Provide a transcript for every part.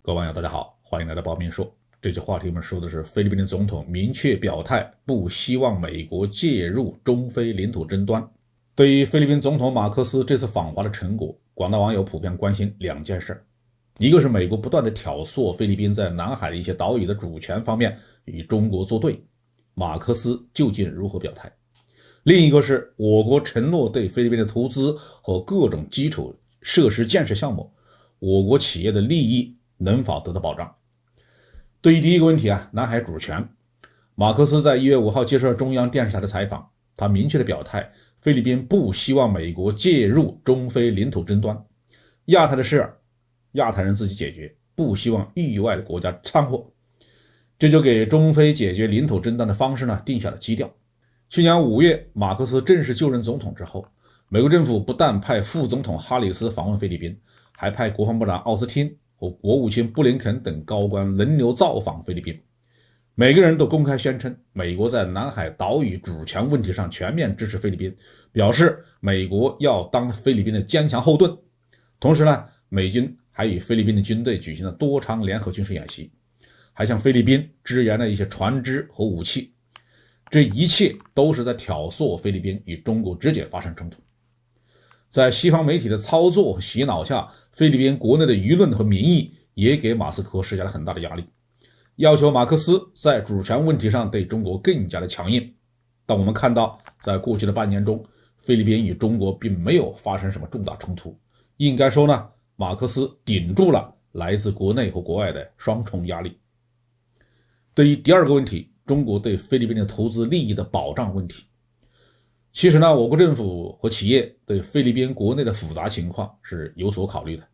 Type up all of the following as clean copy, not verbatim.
各位网友大家好，欢迎来到包明说。这期话题我们说的是菲律宾的总统明确表态不希望美国介入中非领土争端。对于菲律宾总统马克思这次访华的成果，广大网友普遍关心两件事。一个是美国不断的挑唆菲律宾在南海的一些岛屿的主权方面与中国作对，马克思究竟如何表态？另一个是我国承诺对菲律宾的投资和各种基础设施建设项目，我国企业的利益能否得到保障？对于第一个问题南海主权，马克思在1月5号接受了中央电视台的采访，他明确的表态，菲律宾不希望美国介入中非领土争端，亚太的事亚太人自己解决，不希望域外的国家掺和。这就给中非解决领土争端的方式定下了基调。去年5月，马克思正式就任总统之后，美国政府不但派副总统哈里斯访问菲律宾，还派国防部长奥斯汀和国务卿布林肯等高官轮流造访菲律宾。每个人都公开宣称美国在南海岛屿主权问题上全面支持菲律宾，表示美国要当菲律宾的坚强后盾。同时美军还与菲律宾的军队举行了多场联合军事演习，还向菲律宾支援了一些船只和武器。这一切都是在挑唆菲律宾与中国直接发生冲突。在西方媒体的操作和洗脑下，菲律宾国内的舆论和民意也给马斯克施加了很大的压力，要求马克思在主权问题上对中国更加的强硬。但我们看到，在过去的半年中，菲律宾与中国并没有发生什么重大冲突。应该说马克思顶住了来自国内和国外的双重压力。对于第二个问题，中国对菲律宾的投资利益的保障问题，其实我国政府和企业对菲律宾国内的复杂情况是有所考虑的，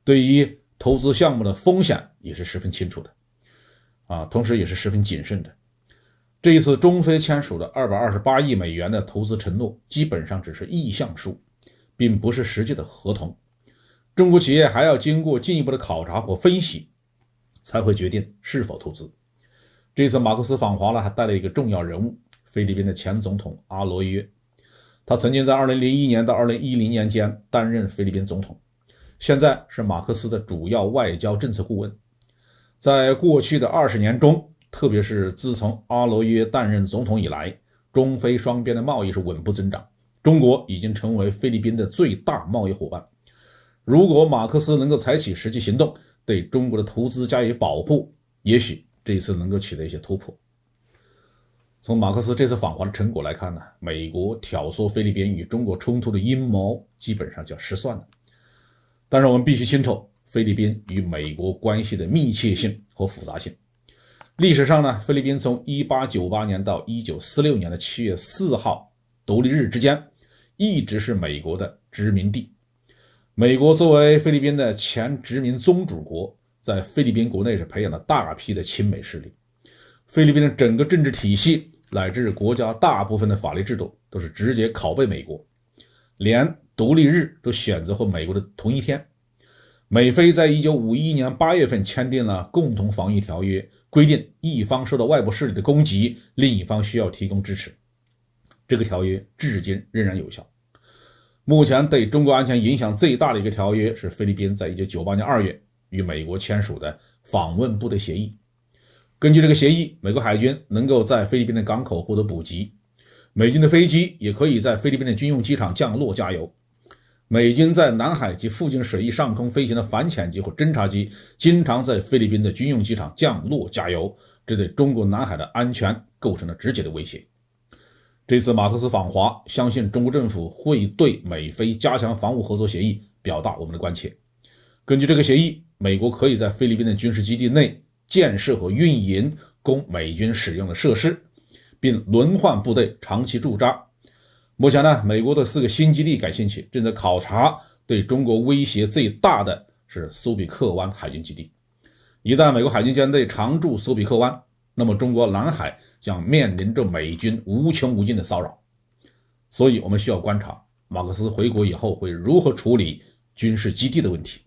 对于投资项目的风险也是十分清楚的同时也是十分谨慎的。这一次中菲签署的228亿美元的投资承诺基本上只是意向书，并不是实际的合同。中国企业还要经过进一步的考察和分析，才会决定是否投资。这次马克思访华还带了一个重要人物，菲律宾的前总统阿罗约。他曾经在2001年到2010年间担任菲律宾总统，现在是马克思的主要外交政策顾问。在过去的20年中，特别是自从阿罗约担任总统以来，中非双边的贸易是稳步增长，中国已经成为菲律宾的最大贸易伙伴。如果马克思能够采取实际行动，对中国的投资加以保护，也许这一次能够取得一些突破。从马克思这次访华的成果来看美国挑唆菲律宾与中国冲突的阴谋基本上就要失算了。但是我们必须清楚菲律宾与美国关系的密切性和复杂性。历史上菲律宾从1898年到1946年的7月4号独立日之间，一直是美国的殖民地。美国作为菲律宾的前殖民宗主国，在菲律宾国内是培养了大批的亲美势力。菲律宾的整个政治体系乃至国家大部分的法律制度都是直接拷贝美国，连独立日都选择和美国的同一天。美菲在1951年8月份签订了共同防御条约，规定一方受到外部势力的攻击，另一方需要提供支持。这个条约至今仍然有效。目前对中国安全影响最大的一个条约是菲律宾在1998年2月与美国签署的访问部队协议。根据这个协议，美国海军能够在菲律宾的港口获得补给，美军的飞机也可以在菲律宾的军用机场降落加油。美军在南海及附近水域上空飞行的反潜机或侦察机经常在菲律宾的军用机场降落加油，这对中国南海的安全构成了直接的威胁。这次马克思访华，相信中国政府会对美菲加强防务合作协议表达我们的关切。根据这个协议，美国可以在菲律宾的军事基地内建设和运营供美军使用的设施，并轮换部队长期驻扎。目前美国的4个新基地感兴趣，正在考察对中国威胁最大的是苏比克湾海军基地。一旦美国海军舰队常驻苏比克湾，那么中国南海将面临着美军无穷无尽的骚扰。所以我们需要观察马克思回国以后会如何处理军事基地的问题，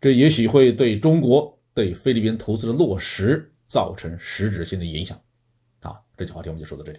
这也许会对中国对菲律宾投资的落实造成实质性的影响。这期话题我们就说到这里。